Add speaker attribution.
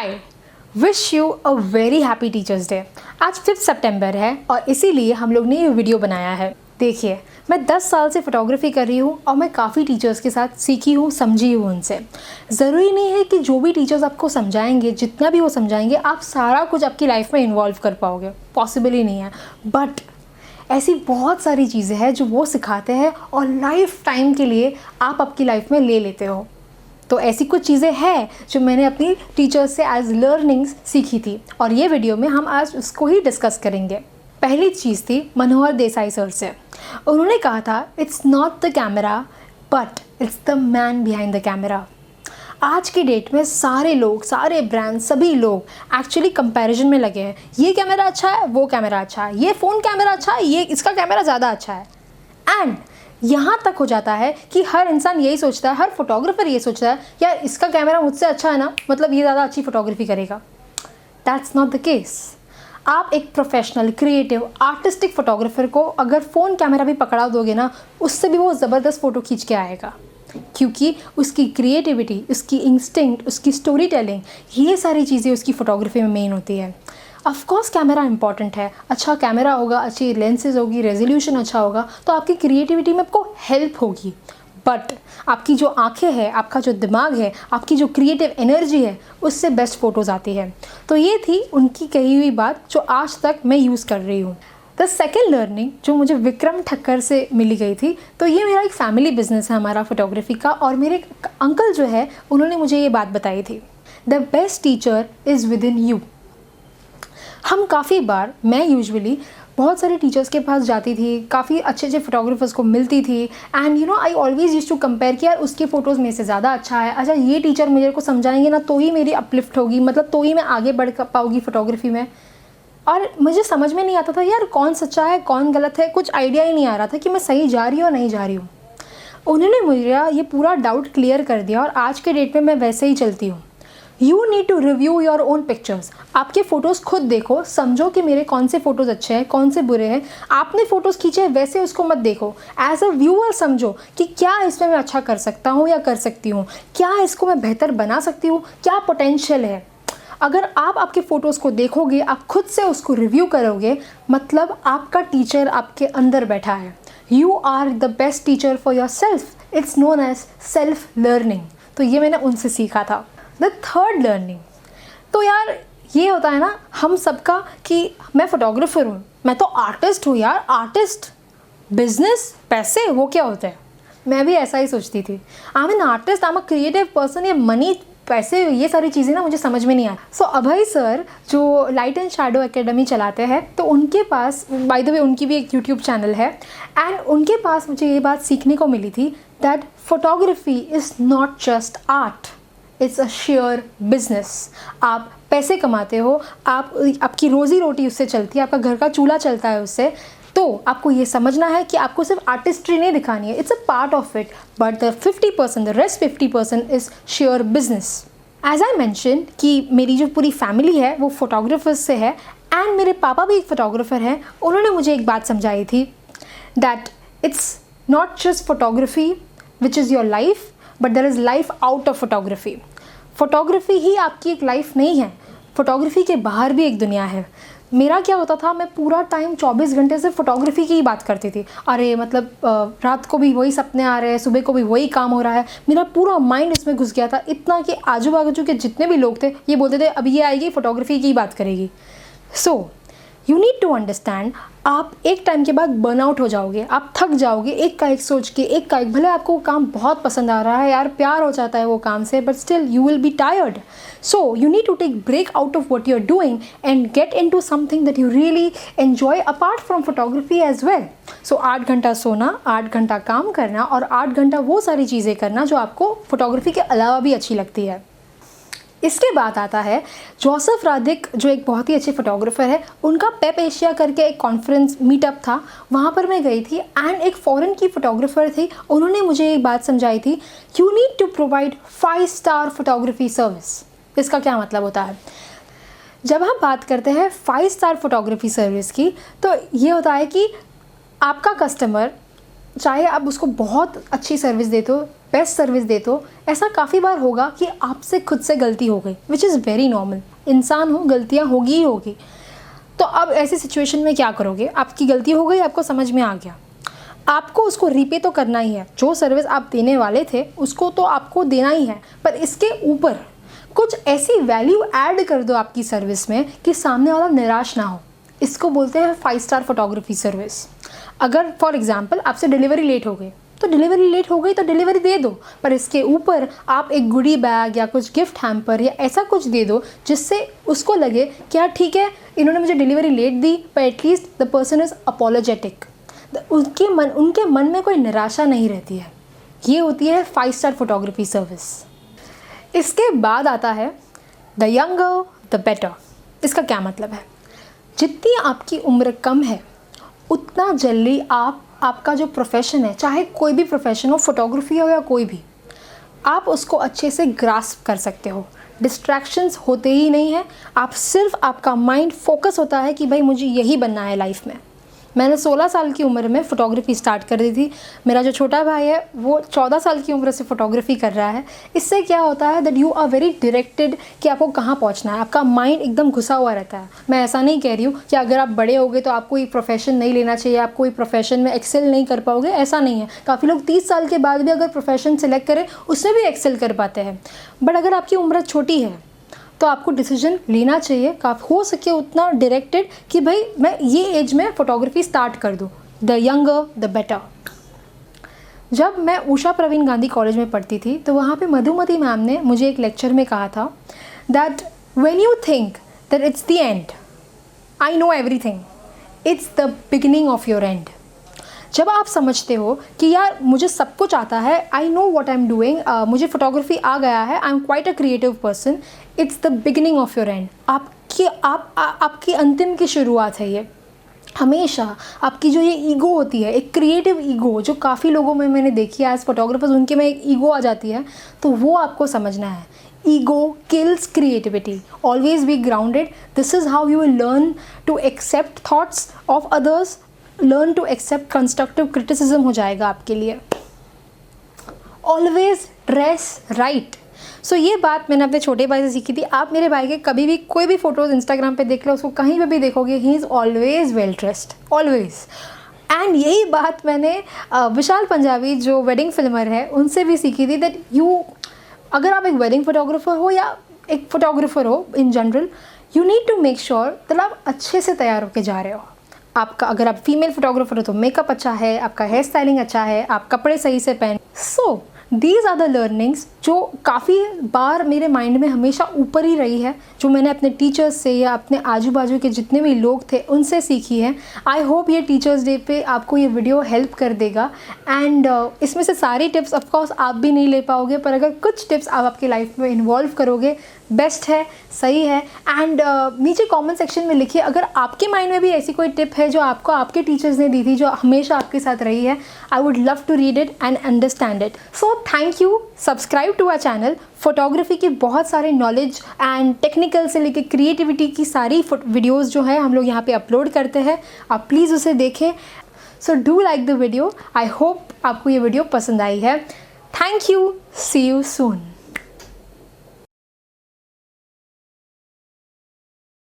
Speaker 1: Hi, wish you a very happy teachers day. आज 5 सितंबर है और इसीलिए हम लोग ने ये वीडियो बनाया है। देखिए, मैं 10 साल से फ़ोटोग्राफी कर रही हूँ और मैं काफ़ी टीचर्स के साथ सीखी हूँ, समझी हूँ उनसे। ज़रूरी नहीं है कि जो भी टीचर्स आपको समझाएंगे, जितना भी वो समझाएंगे, आप सारा कुछ आपकी लाइफ में इन्वॉल्व कर पाओगे, पॉसिबल ही नहीं है। बट ऐसी बहुत सारी चीज़ें हैं जो वो सिखाते हैं और लाइफ टाइम के लिए आप आपकी लाइफ में ले लेते हो। तो ऐसी कुछ चीज़ें हैं जो मैंने अपनी टीचर्स से एज लर्निंग्स सीखी थी और ये वीडियो में हम आज उसको ही डिस्कस करेंगे। पहली चीज़ थी मनोहर देसाई सर से। उन्होंने कहा था, it's not the camera but it's the man behind the camera. आज की डेट में सारे लोग, सारे ब्रांड, सभी लोग एक्चुअली कंपैरिजन में लगे हैं। ये कैमरा अच्छा है, वो कैमरा अच्छा है, ये फ़ोन कैमरा अच्छा है, ये इसका कैमरा ज़्यादा अच्छा है। एंड यहाँ तक हो जाता है कि हर इंसान यही सोचता है, हर फोटोग्राफर ये सोचता है, यार इसका कैमरा मुझसे अच्छा है ना, मतलब ये ज़्यादा अच्छी फ़ोटोग्राफी करेगा। That's not the case. आप एक प्रोफेशनल, क्रिएटिव, आर्टिस्टिक फ़ोटोग्राफर को अगर फ़ोन कैमरा भी पकड़ा दोगे ना, उससे भी वो ज़बरदस्त फ़ोटो खींच के आएगा, क्योंकि उसकी क्रिएटिविटी, उसकी इंस्टिंक्ट, उसकी स्टोरी टेलिंग, ये सारी चीज़ें उसकी फ़ोटोग्राफी में मेन होती है। ऑफ कोर्स कैमरा इंपॉर्टेंट है, अच्छा कैमरा होगा, अच्छी लेंसेज होगी, रेजोल्यूशन अच्छा होगा तो आपकी क्रिएटिविटी में आपको हेल्प होगी। बट आपकी जो आंखें हैं, आपका जो दिमाग है, आपकी जो क्रिएटिव एनर्जी है, उससे बेस्ट फ़ोटोज़ आती है। तो ये थी उनकी कही हुई बात जो आज तक मैं यूज़ कर रही हूँ। द सेकेंड लर्निंग जो मुझे विक्रम ठक्कर से मिली गई थी, तो ये मेरा एक फैमिली बिजनेस है हमारा फोटोग्राफी का, और मेरे अंकल जो है उन्होंने मुझे ये बात बताई थी, the best teacher is with in you. हम काफ़ी बार, मैं यूजुअली बहुत सारे टीचर्स के पास जाती थी, काफ़ी अच्छे अच्छे फोटोग्राफर्स को मिलती थी, and you know I always use to compare कि यार उसके फ़ोटोज़ में से ज़्यादा अच्छा है, अच्छा ये टीचर मुझे को समझाएंगे ना तो ही मेरी अपलिफ्ट होगी, मतलब तो ही मैं आगे बढ़ पाऊँगी फ़ोटोग्राफी में। और मुझे समझ में नहीं आता था यार कौन सच्चा है, कौन गलत है, कुछ आइडिया ही नहीं आ रहा था कि मैं सही जा रही हूँ या नहीं जा रही हूँ। उन्होंने मुझे ये पूरा डाउट क्लियर कर दिया और आज के डेट में मैं वैसे ही चलती हूँ। You need to review your own pictures. आपके फ़ोटोज़ खुद देखो, समझो कि मेरे कौन से फ़ोटोज़ अच्छे हैं, कौन से बुरे हैं। आपने फ़ोटोज़ खींचे वैसे उसको मत देखो, एज अ व्यूअर समझो कि क्या इसमें मैं अच्छा कर सकता हूँ या कर सकती हूँ, क्या इसको मैं बेहतर बना सकती हूँ, क्या पोटेंशियल है। अगर आप आपके फ़ोटोज़ को देखोगे, आप खुद से उसको रिव्यू करोगे, मतलब आपका टीचर आपके अंदर बैठा है। You are the best teacher for your self. It's known as self learning. तो ये मैंने उनसे सीखा था। द थर्ड लर्निंग, तो यार ये होता है ना हम सबका कि मैं फ़ोटोग्राफर हूँ, मैं तो आर्टिस्ट हूँ यार, आर्टिस्ट, बिजनेस, पैसे, वो क्या होता है। मैं भी ऐसा ही सोचती थी, I am an artist, I am a creative person, ये मनी, पैसे, ये सारी चीज़ें ना मुझे समझ में नहीं आती। सो अभय सर जो लाइट एंड शैडो एकेडमी चलाते हैं, तो उनके पास, बाय द वे उनकी भी एक यूट्यूब चैनल है, एंड उनके पास मुझे ये बात सीखने को मिली थी that photography is not just art, it's a share business. आप पैसे कमाते हो, आपकी रोज़ी रोटी उससे चलती है, आपका घर का चूल्हा चलता है उससे। तो आपको ये समझना है कि आपको सिर्फ आर्टिस्ट्री नहीं दिखानी है, it's a part of it, but the 50%, the rest 50% is share business. As I mention कि मेरी जो पूरी फैमिली है वो फोटोग्राफर्स से है, एंड मेरे पापा भी एक फ़ोटोग्राफर हैं। उन्होंने मुझे एक बात समझाई थी that it's not just photography which is your life, but there is life out of photography. Photography ही आपकी एक लाइफ नहीं है, फोटोग्राफी के बाहर भी एक दुनिया है। मेरा क्या होता था, मैं पूरा टाइम 24 घंटे से फोटोग्राफी की ही बात करती थी। अरे मतलब रात को भी वही सपने आ रहे हैं, सुबह को भी वही काम हो रहा है, मेरा पूरा माइंड इसमें घुस गया था, इतना कि आजू बाजू के जितने भी लोग थे ये बोलते थे अब ये आएगी फोटोग्राफी की बात करेगी। So you need to understand, आप एक टाइम के बाद बर्नआउट हो जाओगे, आप थक जाओगे एक का एक सोच के, एक का एक, भले आपको वो काम बहुत पसंद आ रहा है यार, प्यार हो जाता है वो काम से, but still you will be tired. So you need to take break out of what you are doing and get in to something that you really enjoy apart from photography as well. So 8 घंटा सोना, 8 घंटा काम करना और 8 घंटा वो सारी चीज़ें करना जो आपको फोटोग्राफी के अलावा भी अच्छी लगती है। इसके बाद आता है जोसेफ राधिक, जो एक बहुत ही अच्छे फोटोग्राफर है। उनका पेप एशिया करके एक कॉन्फ्रेंस मीटअप था, वहाँ पर मैं गई थी, एंड एक फ़ॉरेन की फ़ोटोग्राफर थी, उन्होंने मुझे एक बात समझाई थी, you need to provide 5 star photography service. इसका क्या मतलब होता है, जब हम बात करते हैं 5 स्टार फोटोग्राफी सर्विस की, तो ये होता है कि आपका कस्टमर चाहे आप उसको बहुत अच्छी सर्विस देते हो, बेस्ट सर्विस देते हो, ऐसा काफ़ी बार होगा कि आपसे खुद से गलती हो गई, विच इज़ वेरी नॉर्मल। इंसान हो, गलतियाँ होगी ही होगी। तो अब ऐसी सिचुएशन में क्या करोगे? आपकी गलती हो गई, आपको समझ में आ गया, आपको उसको रीपे तो करना ही है। जो सर्विस आप देने वाले थे उसको तो आपको देना ही है, पर इसके ऊपर कुछ ऐसी वैल्यू ऐड कर दो आपकी सर्विस में कि सामने वाला निराश ना हो। इसको बोलते हैं 5 स्टार फोटोग्राफी सर्विस। अगर फॉर एग्जांपल आपसे डिलीवरी लेट हो गई, तो डिलीवरी लेट हो गई तो डिलीवरी दे दो, पर इसके ऊपर आप एक गुडी बैग या कुछ गिफ्ट हैम्पर या ऐसा कुछ दे दो जिससे उसको लगे कि यार ठीक है, इन्होंने मुझे डिलीवरी लेट दी, पर at least the person is apologetic. उनके मन में कोई निराशा नहीं रहती है। ये होती है 5 स्टार फोटोग्राफी सर्विस। इसके बाद आता है द यंगर द बेटर। इसका क्या मतलब है? जितनी आपकी उम्र कम है उतना जल्दी आपका जो प्रोफेशन है, चाहे कोई भी प्रोफेशन हो, फोटोग्राफी हो या कोई भी, आप उसको अच्छे से ग्रास्प कर सकते हो। डिस्ट्रैक्शंस होते ही नहीं हैं, आप सिर्फ आपका माइंड फोकस होता है कि भाई मुझे यही बनना है लाइफ में। मैंने 16 साल की उम्र में फ़ोटोग्राफी स्टार्ट कर दी थी। मेरा जो छोटा भाई है वो 14 साल की उम्र से फ़ोटोग्राफी कर रहा है। इससे क्या होता है that you are very directed कि आपको कहाँ पहुँचना है। आपका माइंड एकदम घुसा हुआ रहता है। मैं ऐसा नहीं कह रही हूँ कि अगर आप बड़े हो गए तो आपको ये प्रोफेशन नहीं लेना चाहिए, आप कोई प्रोफेशन में एक्सेल नहीं कर पाओगे, ऐसा नहीं है। काफ़ी लोग 30 साल के बाद भी अगर प्रोफेशन सेलेक्ट करें उसमें भी एक्सेल कर पाते हैं। बट अगर आपकी उम्र छोटी है तो आपको डिसीजन लेना चाहिए, हो सके उतना डायरेक्टेड कि भाई मैं ये एज में फ़ोटोग्राफी स्टार्ट कर दूँ। The younger the better. जब मैं उषा प्रवीण गांधी कॉलेज में पढ़ती थी तो वहाँ पे मधुमती मैम ने मुझे एक लेक्चर में कहा था that when you think that it's the end, I know everything, it's the beginning of your and. जब आप समझते हो कि यार मुझे सब कुछ आता है, I know what I am doing, मुझे फ़ोटोग्राफी आ गया है, I am quite a creative person, it's the beginning of your and. आपकी अंतिम की शुरुआत है ये। हमेशा आपकी जो ये ईगो होती है, एक क्रिएटिव ईगो जो काफ़ी लोगों में मैंने देखी है एज फोटोग्राफर्स, उनके में एक ईगो आ जाती है, तो वो आपको समझना है। Ego kills creativity. Always be grounded. This is how you will learn to accept thoughts of others, learn to accept constructive criticism हो जाएगा आपके लिए। Always dress right. सो ये बात मैंने अपने छोटे भाई से सीखी थी। आप मेरे भाई के कभी भी कोई भी फ़ोटोज़ इंस्टाग्राम पे देख लो, उसको कहीं पे भी देखोगे, he is always well dressed, always. And यही बात मैंने विशाल पंजाबी जो वेडिंग फिल्मर है उनसे भी सीखी थी दैट अगर आप एक वेडिंग फोटोग्राफर हो या एक फोटोग्राफर हो in general, you need to make sure that आप अच्छे से तैयार होकर जा रहे हो। आपका अगर आप फीमेल फोटोग्राफर हो तो मेकअप अच्छा है, आपका हेयर स्टाइलिंग अच्छा है, आप कपड़े सही से पहन। So these are the learnings जो काफ़ी बार मेरे माइंड में हमेशा ऊपर ही रही है, जो मैंने अपने टीचर्स से या अपने आजू बाजू के जितने भी लोग थे उनसे सीखी है। आई होप ये टीचर्स डे पे आपको ये वीडियो हेल्प कर देगा। एंड इसमें से सारी टिप्स ऑफकोर्स आप भी नहीं ले पाओगे, पर अगर कुछ टिप्स आप आपकी लाइफ में इन्वॉल्व करोगे, बेस्ट है, सही है। एंड नीचे कमेंट सेक्शन में लिखिए अगर आपके माइंड में भी ऐसी कोई टिप है जो आपको आपके टीचर्स ने दी थी, जो हमेशा आपके साथ रही है। I would love to read it and understand it. So thank you. Subscribe to our channel. Photography के बहुत सारे नॉलेज एंड टेक्निकल से लेकर क्रिएटिविटी की सारी वीडियोज़ जो है हम लोग यहाँ पे अपलोड करते हैं, आप प्लीज़ उसे देखें। So do like the video. I hope आपको ये वीडियो पसंद आई है। Thank you. See you soon.